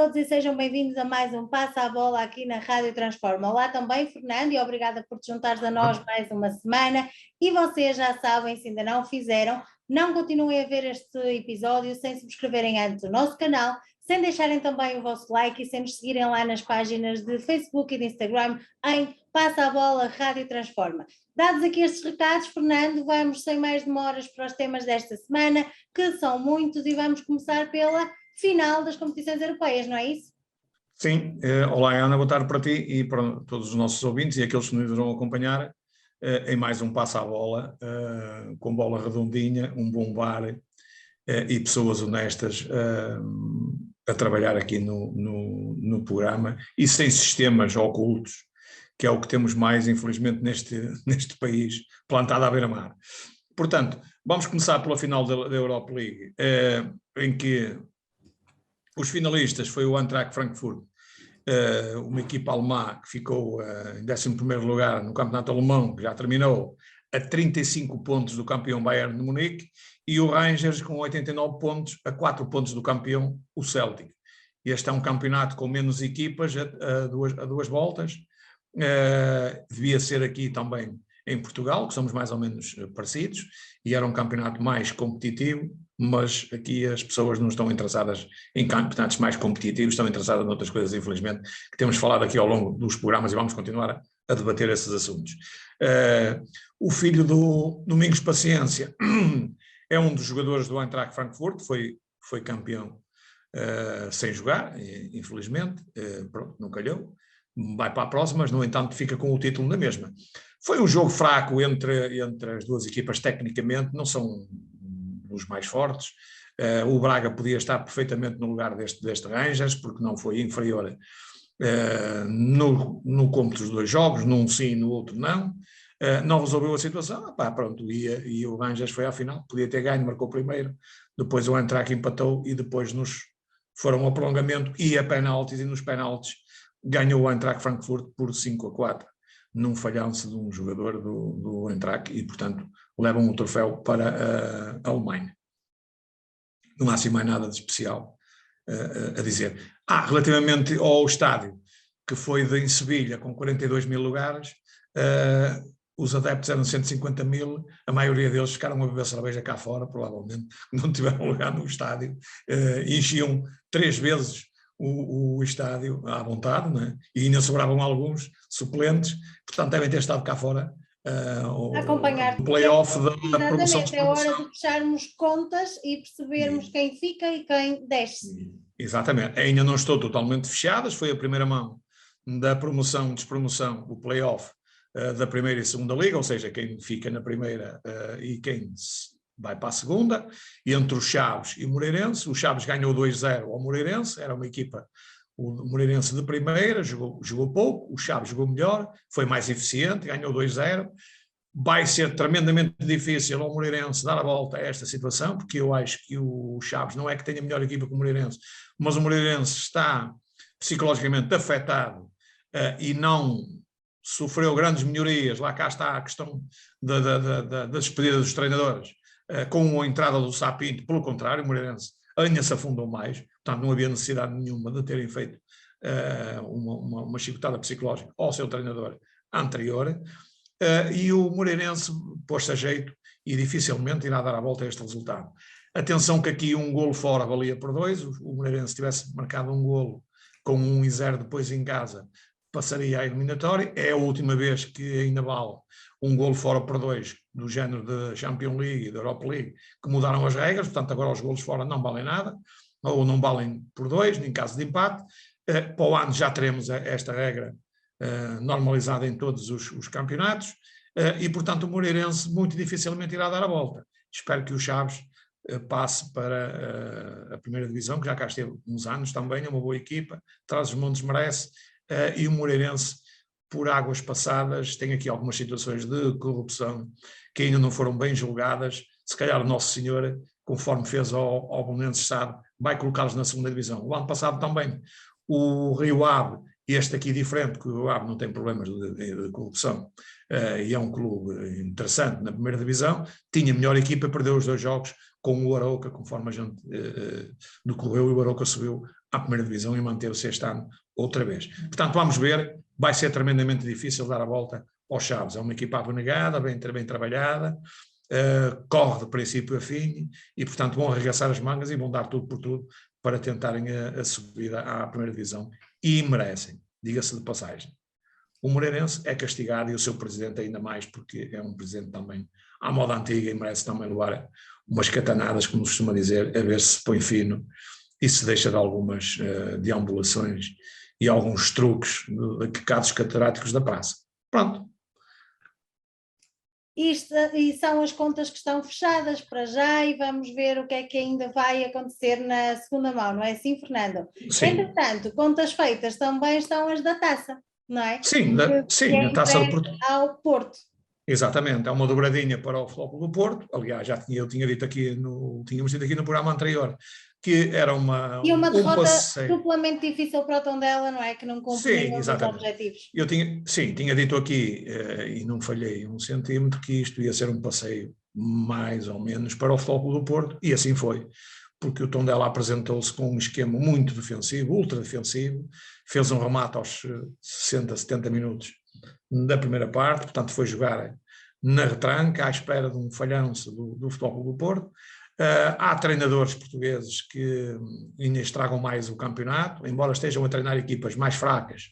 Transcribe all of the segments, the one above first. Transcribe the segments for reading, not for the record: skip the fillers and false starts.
todos e sejam bem-vindos a mais um Passa a Bola aqui na Rádio Transforma. Olá também, Fernando, e obrigada por te juntares a nós mais uma semana. E vocês já sabem, se ainda não fizeram, não continuem a ver este episódio sem subscreverem antes o nosso canal, sem deixarem também o vosso like e sem nos seguirem lá nas páginas de Facebook e de Instagram em Passa a Bola Rádio Transforma. Dados aqui estes recados, Fernando, vamos sem mais demoras para os temas desta semana, que são muitos, e vamos começar pela final das competições europeias, não é isso? Sim, olá Ana, boa tarde para ti e para todos os nossos ouvintes e aqueles que nos vão acompanhar em mais um Passa a Bola, com bola redondinha, um bom bar e pessoas honestas a trabalhar aqui no programa e sem sistemas ocultos, que é o que temos mais, infelizmente, neste país, plantado à beira-mar. Portanto, vamos começar pela final da Europa League, em que os finalistas foi o Eintracht Frankfurt, uma equipa alemã que ficou em 11º lugar no campeonato alemão, que já terminou, a 35 pontos do campeão Bayern de Munique, e o Rangers com 89 pontos, a 4 pontos do campeão, o Celtic. Este é um campeonato com menos equipas, a duas voltas. Devia ser aqui também em Portugal, que somos mais ou menos parecidos, e era um campeonato mais competitivo, mas aqui as pessoas não estão interessadas em campeonatos mais competitivos, estão interessadas em outras coisas, infelizmente, que temos falado aqui ao longo dos programas e vamos continuar a debater esses assuntos. O filho do Domingos Paciência é um dos jogadores do Eintracht Frankfurt, foi campeão sem jogar, infelizmente, pronto, não calhou, vai para a próxima, mas no entanto fica com o título na mesma. Foi um jogo fraco entre as duas equipas tecnicamente, não são os mais fortes. O Braga podia estar perfeitamente no lugar deste Rangers, porque não foi inferior no cômputo dos dois jogos, num sim, no outro não. Não resolveu a situação, pronto, e o Rangers foi à final, podia ter ganho, marcou primeiro, depois o Eintracht empatou e depois foram ao prolongamento e a penaltis, e nos penaltis ganhou o Eintracht Frankfurt por 5-4, num falhanço de um jogador do Eintracht, e portanto levam o troféu para a Alemanha. Não há assim mais nada de especial a dizer. Relativamente ao estádio, que foi em Sevilha, com 42 mil lugares, os adeptos eram 150 mil, a maioria deles ficaram a beber cerveja cá fora, provavelmente não tiveram lugar no estádio, enchiam 3 vezes o estádio à vontade, né? E ainda sobravam alguns suplentes, portanto devem ter estado cá fora acompanhar o play-off da promoção. Exatamente, é hora de fecharmos contas e percebermos quem fica e quem desce. Exatamente, ainda não estou totalmente fechadas, foi a primeira mão da promoção, despromoção, o play-off da primeira e segunda liga, ou seja, quem fica na primeira e quem vai para a segunda, e entre os Chaves e o Moreirense. O Chaves ganhou 2-0 ao Moreirense, era uma equipa, o Moreirense de primeira, jogou pouco, o Chaves jogou melhor, foi mais eficiente, ganhou 2-0. Vai ser tremendamente difícil ao Moreirense dar a volta a esta situação, porque eu acho que o Chaves não é que tenha melhor equipa que o Moreirense, mas o Moreirense está psicologicamente afetado e não sofreu grandes melhorias. Lá cá está a questão da despedida dos treinadores, com a entrada do Sapinto. Pelo contrário, o Moreirense ainda se afundou mais, portanto não havia necessidade nenhuma de terem feito uma chicotada psicológica ao seu treinador anterior, e o Moreirense pôs-se a jeito e dificilmente irá dar a volta a este resultado. Atenção que aqui um golo fora valia por 2, o Moreirense tivesse marcado um golo com 1-0 depois em casa, passaria à eliminatória. É a última vez que ainda vale um golo fora por 2, do género da Champions League e da Europa League, que mudaram as regras, portanto agora os golos fora não valem nada, ou não valem por 2, em caso de empate. Para o ano já teremos esta regra normalizada em todos os campeonatos, e portanto o Moreirense muito dificilmente irá dar a volta. Espero que o Chaves passe para a primeira divisão, que já cá esteve uns anos também, é uma boa equipa, Trás-os-Montes merece, e o Moreirense, por águas passadas, tem aqui algumas situações de corrupção que ainda não foram bem julgadas. Se calhar o Nosso Senhor, conforme fez ao Belenenses Sade, vai colocá-los na segunda divisão. O ano passado também o Rio Ave Este aqui diferente, porque o Ave não tem problemas de corrupção, e é um clube interessante na primeira divisão, tinha melhor equipa, perdeu os 2 jogos com o Arouca, conforme a gente decorreu, e o Arouca subiu à primeira divisão e manteve-se este ano outra vez. Portanto, vamos ver, vai ser tremendamente difícil dar a volta aos Chaves. É uma equipa abnegada, bem trabalhada, corre de princípio a fim, e portanto vão arregaçar as mangas e vão dar tudo por tudo para tentarem a subida à primeira divisão, e merecem, diga-se de passagem. O Moreirense é castigado, e o seu presidente ainda mais, porque é um presidente também à moda antiga e merece também levar umas catanadas, como se costuma dizer, a ver se põe fino e se deixa de algumas deambulações e alguns truques de casos catedráticos da praça. Pronto. Isto, e são as contas que estão fechadas para já, e vamos ver o que é que ainda vai acontecer na segunda mão, não é assim, Fernando? Sim. Entretanto, contas feitas também estão as da taça, não é? Sim, a Taça do Porto. Ao Porto. Exatamente, é uma dobradinha para o Futebol do Porto. Aliás, eu tinha dito aqui tínhamos dito aqui no programa anterior que era uma derrota duplamente difícil para o Tondela, não é? Que não cumpriu os objetivos. Eu tinha dito aqui, e não falhei 1 centímetro, que isto ia ser um passeio mais ou menos para o Futebol do Porto, e assim foi, porque o Tondela apresentou-se com um esquema muito defensivo, ultra defensivo, fez um remate aos 60, 70 minutos da primeira parte, portanto foi jogar na retranca, à espera de um falhanço do Futebol do Porto. Há treinadores portugueses que ainda estragam mais o campeonato, embora estejam a treinar equipas mais fracas,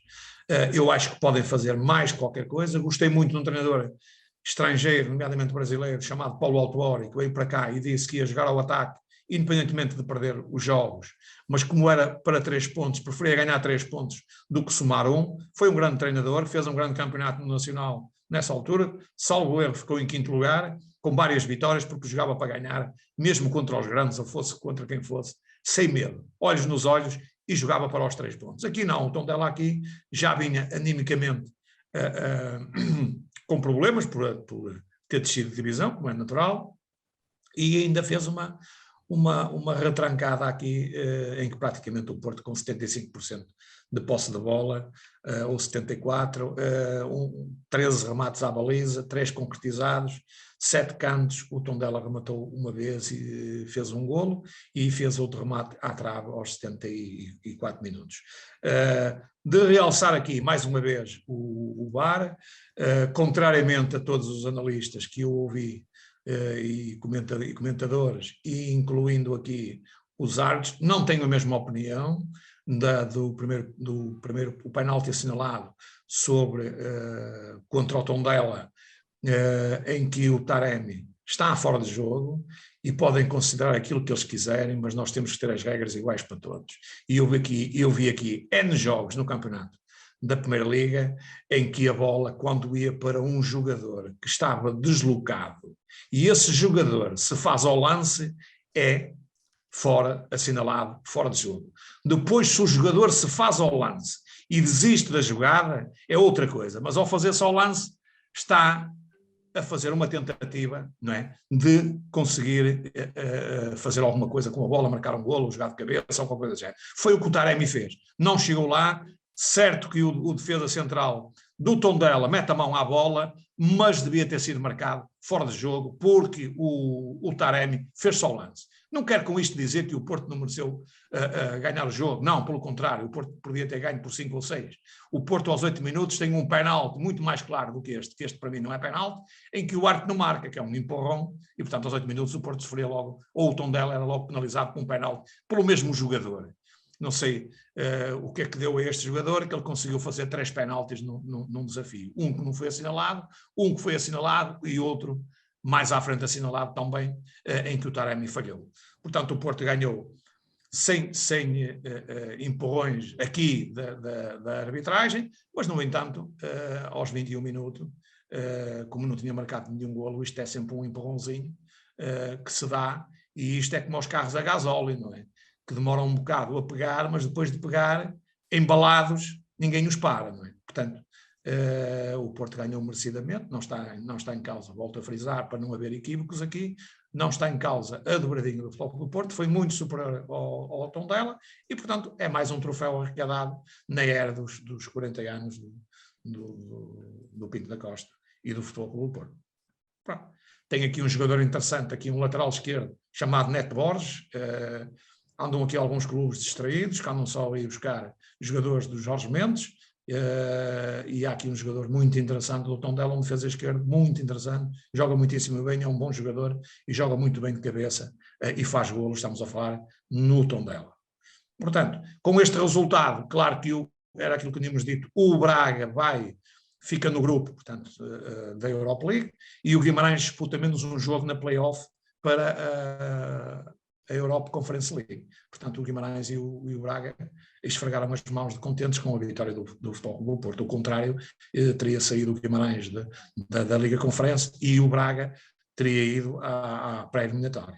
eu acho que podem fazer mais qualquer coisa. Gostei muito de um treinador estrangeiro, nomeadamente brasileiro, chamado Paulo Autuori, que veio para cá e disse que ia jogar ao ataque, independentemente de perder os jogos, mas como era para 3 pontos, preferia ganhar 3 pontos do que somar 1. Foi um grande treinador, fez um grande campeonato nacional nessa altura, salvo erro, ficou em 5º lugar, com várias vitórias, porque jogava para ganhar, mesmo contra os grandes, ou fosse contra quem fosse, sem medo, olhos nos olhos, e jogava para os 3 pontos. Aqui não, o Tondela aqui já vinha animicamente com problemas por ter descido de divisão, como é natural, e ainda fez uma retrancada aqui, em que praticamente o Porto, com 75% de posse de bola, ou 74%, 13 remates à baliza, 3 concretizados, 7 cantos, o Tondela rematou uma vez e fez um golo, e fez outro remate à trave aos 74 minutos. De realçar aqui, mais uma vez, o VAR, contrariamente a todos os analistas que eu ouvi, e comentadores, e incluindo aqui os árbitros, não tenho a mesma opinião do primeiro o penalti assinalado contra o Tondela, em que o Taremi está fora de jogo, e podem considerar aquilo que eles quiserem, mas nós temos que ter as regras iguais para todos. E eu vi aqui N jogos no campeonato da Primeira Liga em que a bola, quando ia para um jogador que estava deslocado, e esse jogador se faz ao lance, é assinalado fora de jogo. Depois, se o jogador se faz ao lance e desiste da jogada, é outra coisa, mas ao fazer-se ao lance está a fazer uma tentativa, não é, de conseguir fazer alguma coisa com a bola, marcar um golo, jogar de cabeça, ou qualquer coisa do género. Foi o que o Taremi fez. Não chegou lá. Certo que o defesa central do Tondela mete a mão à bola, mas devia ter sido marcado fora de jogo, porque o Taremi fez só o lance. Não quero com isto dizer que o Porto não mereceu ganhar o jogo, não, pelo contrário, o Porto podia ter ganho por 5 ou 6. O Porto aos 8 minutos tem um penalti muito mais claro do que este para mim não é penalti, em que o árbitro não marca, que é um empurrão, e portanto aos 8 minutos o Porto sofria logo, ou o Tondela era logo penalizado com um penalti pelo mesmo jogador. Não sei o que é que deu a este jogador, que ele conseguiu fazer 3 penaltis num desafio. Um que não foi assinalado, um que foi assinalado e outro mais à frente assinalado também, em que o Taremi falhou. Portanto, o Porto ganhou sem empurrões aqui da arbitragem, mas, no entanto, aos 21 minutos, como não tinha marcado nenhum golo, isto é sempre um empurrãozinho que se dá, e isto é como aos carros a gasóleo, não é? Que demoram um bocado a pegar, mas depois de pegar, embalados, ninguém os para, não é? Portanto, O Porto ganhou merecidamente, não está em causa, volto a frisar para não haver equívocos aqui, não está em causa a dobradinha do Futebol Clube do Porto, foi muito superior ao Tondela e, portanto, é mais um troféu arrecadado na era dos 40 anos do Pinto da Costa e do Futebol Clube do Porto. Pronto. Tem aqui um jogador interessante, aqui um lateral esquerdo, chamado Neto Borges. Andam aqui alguns clubes distraídos, que andam só a ir buscar jogadores do Jorge Mendes. E há aqui um jogador muito interessante do Tondela, um defesa esquerdo muito interessante, joga muitíssimo bem, é um bom jogador e joga muito bem de cabeça e faz golos, estamos a falar, no Tondela. Portanto, com este resultado, claro que era aquilo que tínhamos dito, o Braga fica no grupo, portanto, da Europa League, e o Guimarães disputa menos um jogo na play-off para a Europa Conference League. Portanto, o Guimarães e o Braga esfregaram as mãos de contentes com a vitória do Futebol Clube do Porto. O contrário, teria saído o Guimarães da Liga Conferência e o Braga teria ido à pré-eliminatória.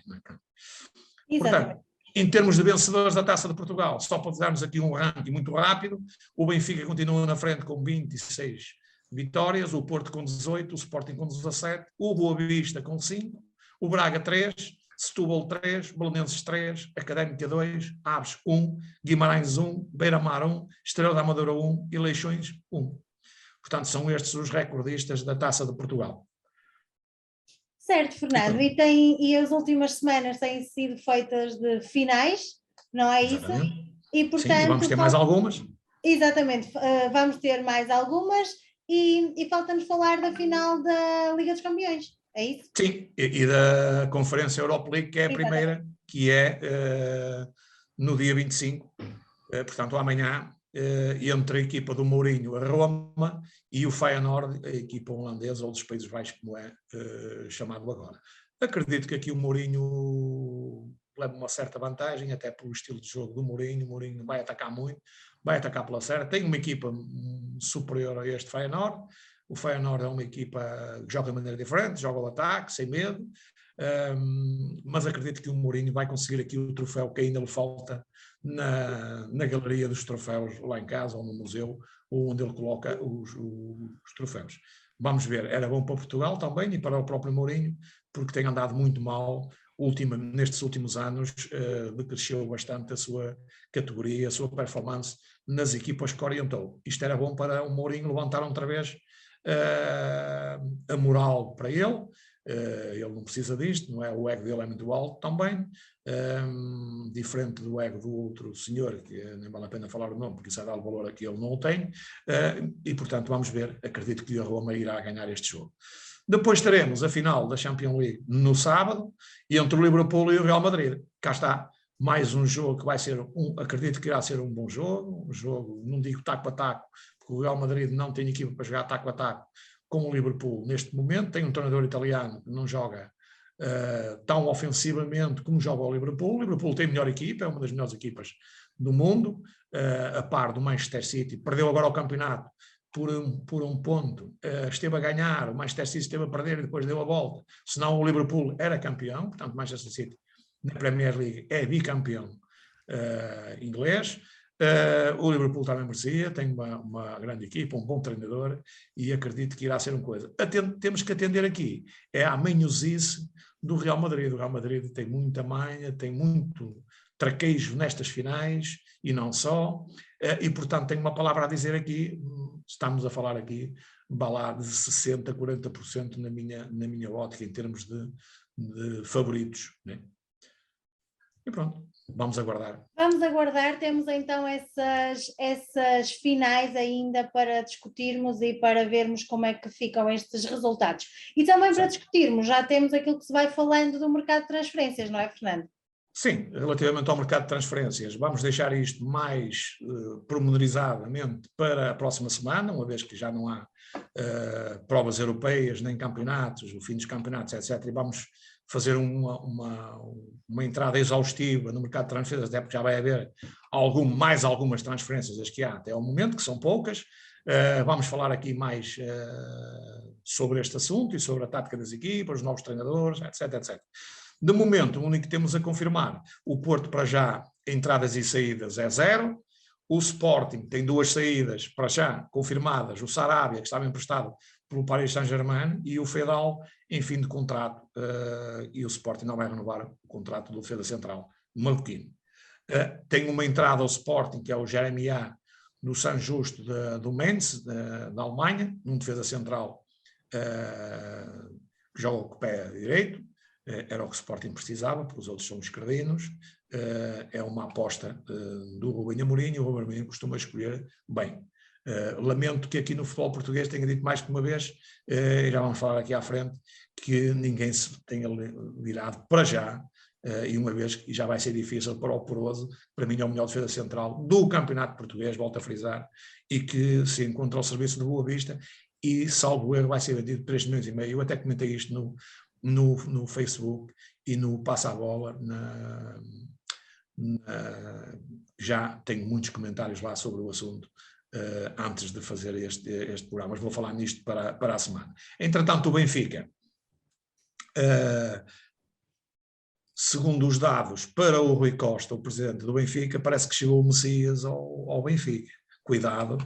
É? Portanto, em termos de vencedores da Taça de Portugal, só para darmos aqui um ranking muito rápido, o Benfica continua na frente com 26 vitórias, o Porto com 18, o Sporting com 17, o Boa Vista com 5, o Braga 3, Setúbal 3, Belenenses 3, Académica 2, Aves 1, Guimarães 1, Beira-Mar 1, Estrela da Amadora 1 e Leixões 1. Portanto, são estes os recordistas da Taça de Portugal. Certo, Fernando, e as últimas semanas têm sido feitas de finais, não é isso? E portanto, sim, vamos ter mais algumas. Exatamente, vamos ter mais algumas e falta-nos falar da final da Liga dos Campeões, é isso? Sim, e da Conferência Europa League, que é a primeira, que é no dia 25, portanto amanhã, entre a equipa do Mourinho, a Roma, e o Feyenoord, a equipa holandesa ou dos Países Baixos, como é chamado agora. Acredito que aqui o Mourinho leva uma certa vantagem, até pelo estilo de jogo do Mourinho. O Mourinho vai atacar muito, vai atacar pela série. Tem uma equipa superior a este Feyenoord. O Feyenoord é uma equipa que joga de maneira diferente, joga ao ataque, sem medo, mas acredito que o Mourinho vai conseguir aqui o troféu que ainda lhe falta na galeria dos troféus lá em casa ou no museu, onde ele coloca os troféus. Vamos ver, era bom para Portugal também e para o próprio Mourinho, porque tem andado muito mal nestes últimos anos, decresceu bastante a sua categoria, a sua performance nas equipas que orientou. Isto era bom para o Mourinho levantar outra vez a moral para ele. Ele não precisa disto, não é? O ego dele é muito alto também, diferente do ego do outro senhor, que nem vale a pena falar o nome, porque isso é dar valor a que ele não o tem, e portanto vamos ver, acredito que a Roma irá ganhar este jogo. Depois teremos a final da Champions League no sábado, entre o Liverpool e o Real Madrid. Cá está, mais um jogo que vai ser, acredito que irá ser um bom jogo, não digo taco a taco, porque o Real Madrid não tem equipa para jogar taco a taco com o Liverpool neste momento, tem um treinador italiano que não joga tão ofensivamente como joga o Liverpool. O Liverpool tem a melhor equipa, é uma das melhores equipas do mundo, a par do Manchester City, perdeu agora o campeonato por um ponto, esteve a ganhar, o Manchester City esteve a perder e depois deu a volta, senão o Liverpool era campeão, portanto o Manchester City na Premier League é bicampeão inglês. O Liverpool também merecia, tem uma grande equipa, um bom treinador e acredito que irá ser uma coisa. Temos que atender aqui, é a manhosice do Real Madrid. O Real Madrid tem muita manha, tem muito traquejo nestas finais e não só, e portanto tenho uma palavra a dizer aqui, estamos a falar aqui de 60%, 40% na minha ótica em termos de favoritos, né? E pronto, vamos aguardar. Vamos aguardar, temos então essas finais ainda para discutirmos e para vermos como é que ficam estes resultados. E também para discutirmos, já temos aquilo que se vai falando do mercado de transferências, não é, Fernando? Sim, relativamente ao mercado de transferências, vamos deixar isto mais pormenorizadamente para a próxima semana, uma vez que já não há provas europeias, nem campeonatos, o fim dos campeonatos, etc. E vamos fazer uma entrada exaustiva no mercado de transferências, até porque já vai haver mais algumas transferências das que há até ao momento, que são poucas. Vamos falar aqui mais sobre este assunto e sobre a tática das equipas, os novos treinadores, etc, etc. De momento, o único que temos a confirmar, o Porto para já, entradas e saídas é 0, O Sporting tem 2 saídas para já confirmadas, o Sarabia, que estava emprestado pelo Paris Saint-Germain, e o Feddal em fim de contrato, e o Sporting não vai renovar o contrato do defesa central, Maluquino. Tem uma entrada ao Sporting, que é o Jeremiah, do San Justo do Mainz, da Alemanha, um defesa central que joga com o pé direito, era o que o Sporting precisava, porque os outros são esquerdinos. É uma aposta do Rubem Amorim, e o Rubem Amorim costuma escolher bem. Lamento que aqui no futebol português tenha dito mais que uma vez, e já vamos falar aqui à frente, que ninguém se tenha virado para já, e uma vez que já vai ser difícil para o Poroso, para mim é o melhor defesa central do campeonato português, volto a frisar, e que se encontra ao serviço do Boa Vista, e salvo erro vai ser vendido por 3,5 milhões. Eu até comentei isto no Facebook e no Passa a Bola, já tenho muitos comentários lá sobre o assunto, antes de fazer este programa, mas vou falar nisto para a semana. Entretanto, o Benfica, segundo os dados, para o Rui Costa, o presidente do Benfica, parece que chegou o Messias ao Benfica. Cuidado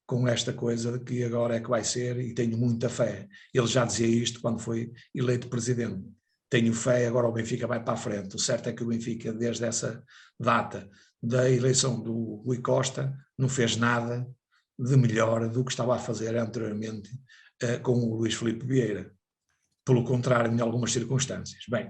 com esta coisa de que agora é que vai ser, e tenho muita fé. Ele já dizia isto quando foi eleito presidente. Tenho fé, agora o Benfica vai para a frente. O certo é que o Benfica, desde essa data da eleição do Rui Costa, não fez nada de melhor do que estava a fazer anteriormente com o Luís Filipe Vieira. Pelo contrário, em algumas circunstâncias. Bem,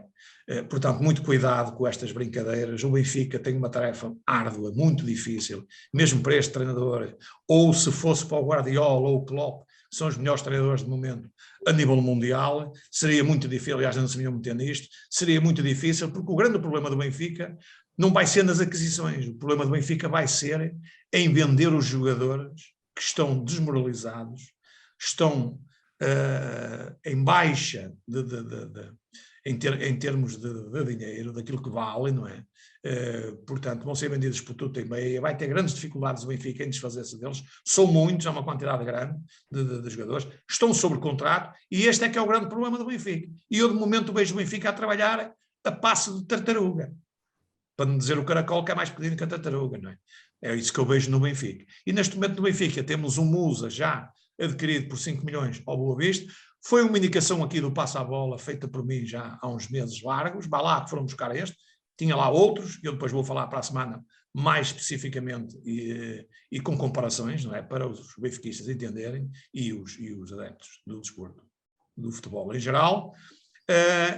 portanto, muito cuidado com estas brincadeiras. O Benfica tem uma tarefa árdua, muito difícil, mesmo para este treinador, ou se fosse para o Guardiola ou o Klopp, que são os melhores treinadores de momento a nível mundial, seria muito difícil, aliás, não se iam meter nisto, seria muito difícil, porque o grande problema do Benfica não vai ser nas aquisições, o problema do Benfica vai ser em vender os jogadores que estão desmoralizados, estão em baixa em termos de dinheiro, daquilo que vale, não é? Portanto, vão ser vendidos por tudo e meia, vai ter grandes dificuldades o Benfica em desfazer-se deles, são muitos, há uma quantidade grande de jogadores, estão sob contrato, e este é que é o grande problema do Benfica. E eu, de momento, vejo o Benfica a trabalhar a passo de tartaruga, para não dizer o caracol que é mais pequeno que a tartaruga, não é? É isso que eu vejo no Benfica. E neste momento no Benfica temos um Musa já adquirido por 5 milhões ao Boa Vista. Foi uma indicação aqui do Passa a Bola, feita por mim já há uns meses largos, vá lá que foram buscar este, tinha lá outros, eu depois vou falar para a semana mais especificamente e com comparações, não é? Para os benfiquistas entenderem, e os adeptos do desporto, do futebol em geral.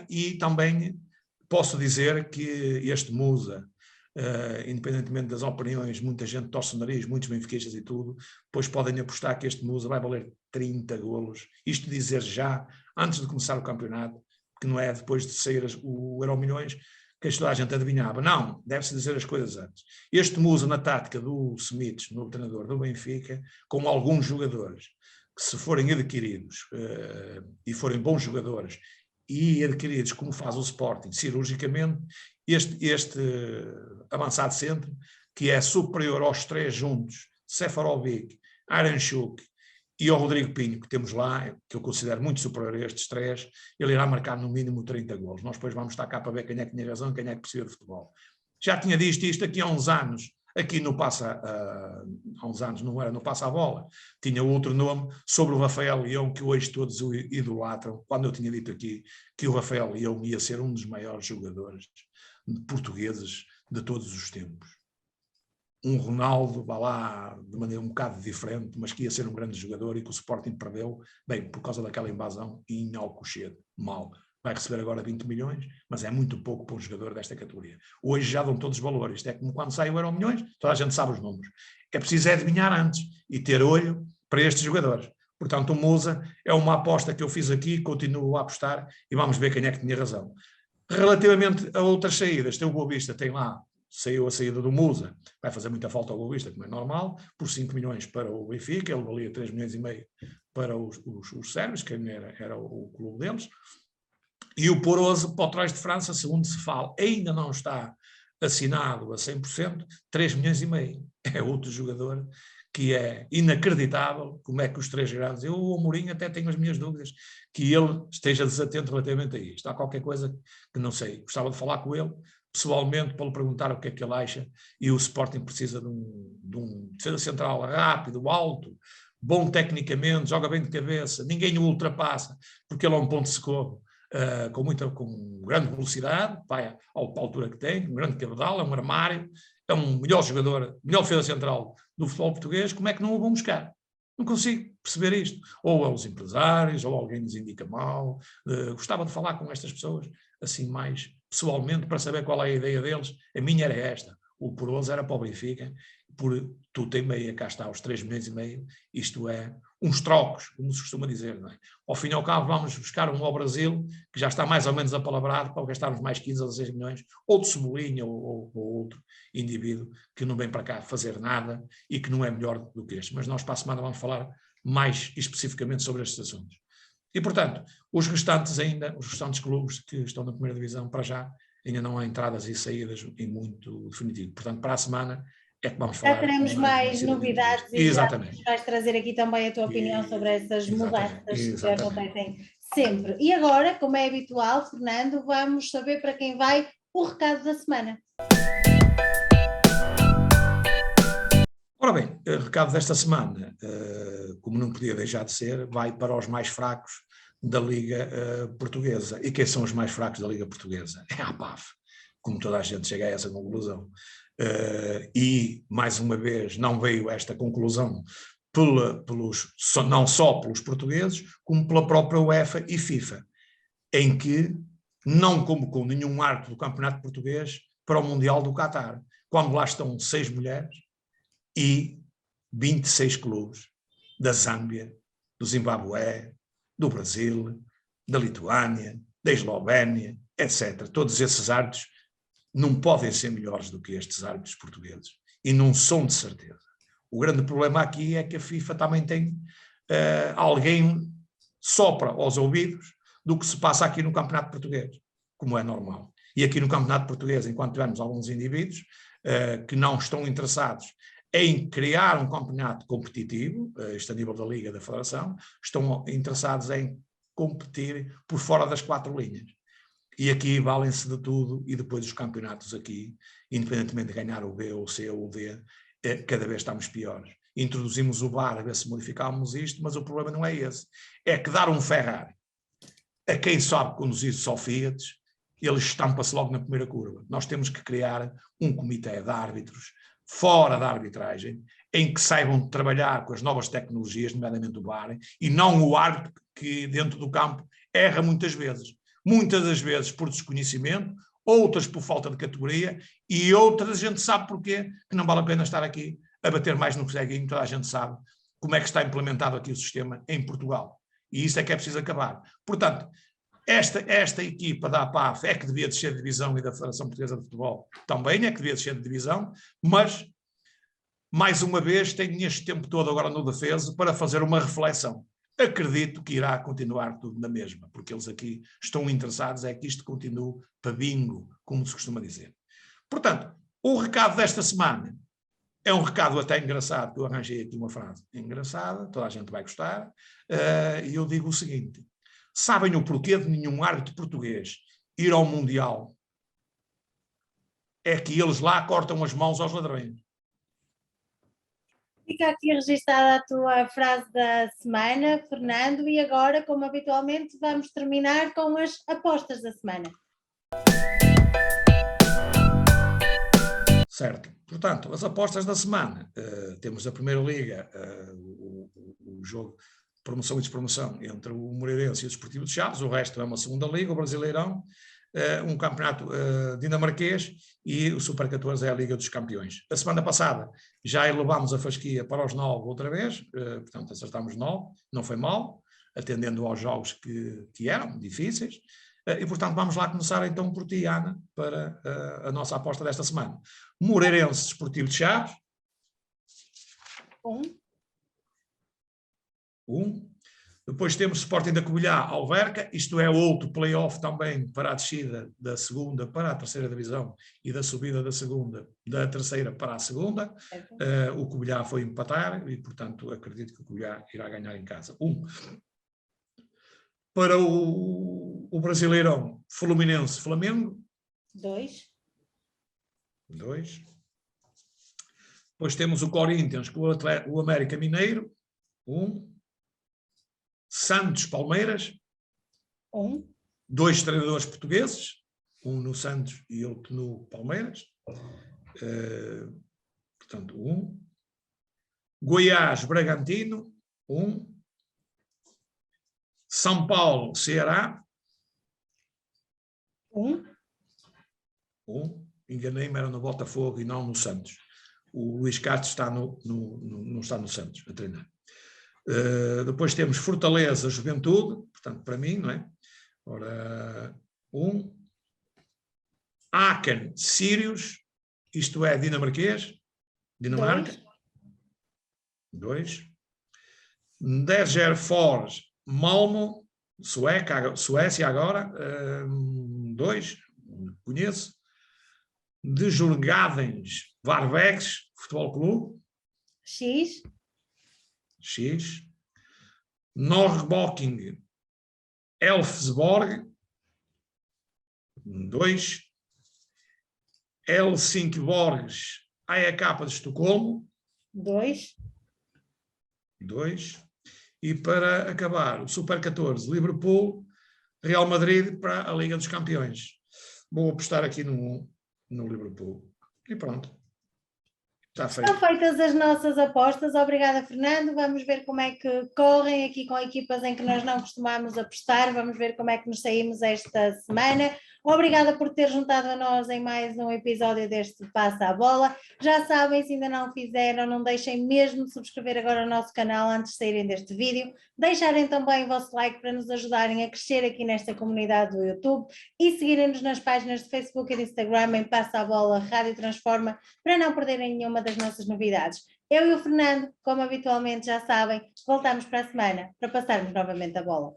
E também posso dizer que este Musa, independentemente das opiniões, muita gente torce o nariz, muitos benfiquistas e tudo, depois podem apostar que este Musa vai valer 30 golos. Isto dizer já, antes de começar o campeonato, que não é depois de sair o Euromilhões, que toda a gente adivinhava. Não, deve-se dizer as coisas antes. Este Musa, na tática do Smits, no treinador do Benfica, com alguns jogadores que, se forem adquiridos e forem bons jogadores, e adquiridos como faz o Sporting, cirurgicamente, este avançado centro, que é superior aos 3 juntos, Seferovic, Aranchuk e ao Rodrigo Pinho, que temos lá, que eu considero muito superior a estes 3, ele irá marcar no mínimo 30 golos. Nós depois vamos estar cá para ver quem é que tinha razão e quem é que precisa de futebol. Já tinha dito isto aqui há uns anos, aqui no há uns anos não era no Passa a Bola, tinha outro nome, sobre o Rafael Leão, que hoje todos o idolatram, quando eu tinha dito aqui que o Rafael Leão ia ser um dos maiores jogadores portugueses de todos os tempos. Um Ronaldo, vá lá, de maneira um bocado diferente, mas que ia ser um grande jogador e que o Sporting perdeu, bem, por causa daquela invasão em Alcochete, mal. Vai receber agora 20 milhões, mas é muito pouco para um jogador desta categoria. Hoje já dão todos os valores. Isto é como quando sai o Euromilhões, toda a gente sabe os números. É preciso adivinhar antes e ter olho para estes jogadores. Portanto, o Musa é uma aposta que eu fiz aqui, continuo a apostar e vamos ver quem é que tinha razão. Relativamente a outras saídas, tem o Boa Vista, tem lá, saiu a saída do Musa, vai fazer muita falta ao Boa Vista, como é normal, por 5 milhões para o Benfica, ele valia 3,5 milhões para os sérvios, que era o clube deles. E o Poroso, para o Troyes de França, segundo se fala, ainda não está assinado a 100%, 3,5 milhões. É outro jogador que é inacreditável como é que os 3 grandes, eu, o Amorim, até tenho as minhas dúvidas, que ele esteja desatento relativamente a isto. Há qualquer coisa que não sei, gostava de falar com ele, pessoalmente para lhe perguntar o que é que ele acha, e o Sporting precisa de um defesa central rápido, alto, bom tecnicamente, joga bem de cabeça, ninguém o ultrapassa, porque ele é um ponto de socorro, com grande velocidade, vai à altura que tem, um grande cabedal, é um armário, é um melhor jogador, melhor defesa central do futebol português. Como é que não o vão buscar? Não consigo perceber isto. Ou aos empresários, ou alguém nos indica mal. Gostava de falar com estas pessoas, assim mais pessoalmente, para saber qual é a ideia deles. A minha era esta. O Poroso era para o Benfica, por tudo em meia, cá está, aos 3 meses e meio, isto é, uns trocos, como se costuma dizer, não é? Ao fim e ao cabo vamos buscar um ao Brasil, que já está mais ou menos apalavrado, para gastarmos mais 15 ou 16 milhões, ou de Cebolinha, ou outro indivíduo, que não vem para cá fazer nada, e que não é melhor do que este. Mas nós para a semana vamos falar mais especificamente sobre estes assuntos. E, portanto, os restantes clubes que estão na primeira divisão, para já, ainda não há entradas e saídas em muito definitivo. Portanto, para a semana é que vamos falar. Já teremos mais novidades e exatamente. Já vais trazer aqui também a tua opinião sobre essas mudanças que acontecem sempre. E agora, como é habitual, Fernando, vamos saber para quem vai o recado da semana. Ora bem, o recado desta semana, como não podia deixar de ser, vai para os mais fracos da Liga Portuguesa. E quem são os mais fracos da Liga Portuguesa? É a APAV, como toda a gente chega a essa conclusão. E, mais uma vez, não veio esta conclusão não só pelos portugueses, como pela própria UEFA e FIFA, em que não convocou nenhum árbitro do Campeonato Português para o Mundial do Qatar, quando lá estão 6 mulheres e 26 clubes da Zâmbia, do Zimbábue, do Brasil, da Lituânia, da Eslovénia, etc. Todos esses árbitros não podem ser melhores do que estes árbitros portugueses. E não são de certeza. O grande problema aqui é que a FIFA também tem alguém sopra aos ouvidos do que se passa aqui no Campeonato Português, como é normal. E aqui no Campeonato Português, enquanto tivermos alguns indivíduos que não estão interessados em criar um campeonato competitivo, isto a nível da Liga, da Federação, estão interessados em competir por fora das 4 linhas. E aqui valem-se de tudo, e depois os campeonatos aqui, independentemente de ganhar o B, ou o C ou o D, cada vez estamos piores. Introduzimos o VAR a ver se modificámos isto, mas o problema não é esse. É que dar um Ferrari a quem sabe conduzir só Fiat, ele estampa-se logo na primeira curva. Nós temos que criar um comitê de árbitros fora da arbitragem, em que saibam trabalhar com as novas tecnologias, nomeadamente o VAR, e não o árbitro que dentro do campo erra muitas das vezes por desconhecimento, outras por falta de categoria, e outras a gente sabe porquê, que não vale a pena estar aqui a bater mais no ceguinho. Toda a gente sabe como é que está implementado aqui o sistema em Portugal, e isso é que é preciso acabar. Portanto, esta equipa da APAF é que devia descer de divisão, e da Federação Portuguesa de Futebol também é que devia descer de divisão, mas, mais uma vez, tem este tempo todo agora no defesa para fazer uma reflexão. Acredito que irá continuar tudo na mesma, porque eles aqui estão interessados é que isto continue para bingo, como se costuma dizer. Portanto, o recado desta semana é um recado até engraçado, que eu arranjei aqui uma frase engraçada, toda a gente vai gostar, e eu digo o seguinte: sabem o porquê de nenhum árbitro português ir ao Mundial? É que eles lá cortam as mãos aos ladrões. Fica aqui registada a tua frase da semana, Fernando, e agora, como habitualmente, vamos terminar com as apostas da semana. Certo. Portanto, as apostas da semana. Temos a Primeira Liga, o jogo de promoção e despromoção entre o Moreirense e o Desportivo de Chaves, o resto é uma Segunda Liga, o Brasileirão, um campeonato dinamarquês, e o Super 14 é a Liga dos Campeões. A semana passada já elevámos a fasquia para os 9 outra vez, portanto acertámos 9, não foi mal, atendendo aos jogos que eram difíceis, e portanto vamos lá começar então por ti, Ana, para a nossa aposta desta semana. Moreirense, Desportivo de Chaves. 1. Depois temos Sporting da Covilhã, Alverca, isto é outro play-off também para a descida da segunda para a terceira divisão e da subida da terceira para a segunda. O Covilhã foi empatar e, portanto, acredito que o Covilhã irá ganhar em casa. 1. Para o Brasileirão, Fluminense, Flamengo. 2. 2. Depois temos o Corinthians com o América Mineiro, 1. Santos, Palmeiras, 1. 2 treinadores portugueses, um no Santos e outro no Palmeiras, portanto 1. Goiás, Bragantino, 1. São Paulo, Ceará, 1. Enganei-me, era no Botafogo e não no Santos. O Luís Castro está não está no Santos a treinar. Depois temos Fortaleza, Juventude, portanto para mim, não é? Ora, 1. Aachen, Sirius, isto é dinamarquês, Dinamarca, 2. Degerfors, Malmo, Suécia agora, 2, conheço. De Djurgårdens, Varbergs, Futebol Clube, X. Norrboking, Elfsborg, 2. Helsingborgs, AEK de Estocolmo, 2. E para acabar, o Super 14, Liverpool, Real Madrid para a Liga dos Campeões. Vou apostar aqui no Liverpool. E pronto. Está feito. Estão feitas as nossas apostas. Obrigada, Fernando. Vamos ver como é que correm aqui com equipas em que nós não costumamos apostar. Vamos ver como é que nos saímos esta semana. Obrigada por ter juntado a nós em mais um episódio deste Passa a Bola. Já sabem, se ainda não fizeram, não deixem mesmo de subscrever agora o nosso canal antes de saírem deste vídeo. Deixarem também o vosso like para nos ajudarem a crescer aqui nesta comunidade do YouTube e seguirem-nos nas páginas de Facebook e de Instagram em Passa a Bola Rádio Transforma para não perderem nenhuma das nossas novidades. Eu e o Fernando, como habitualmente já sabem, voltamos para a semana para passarmos novamente a bola.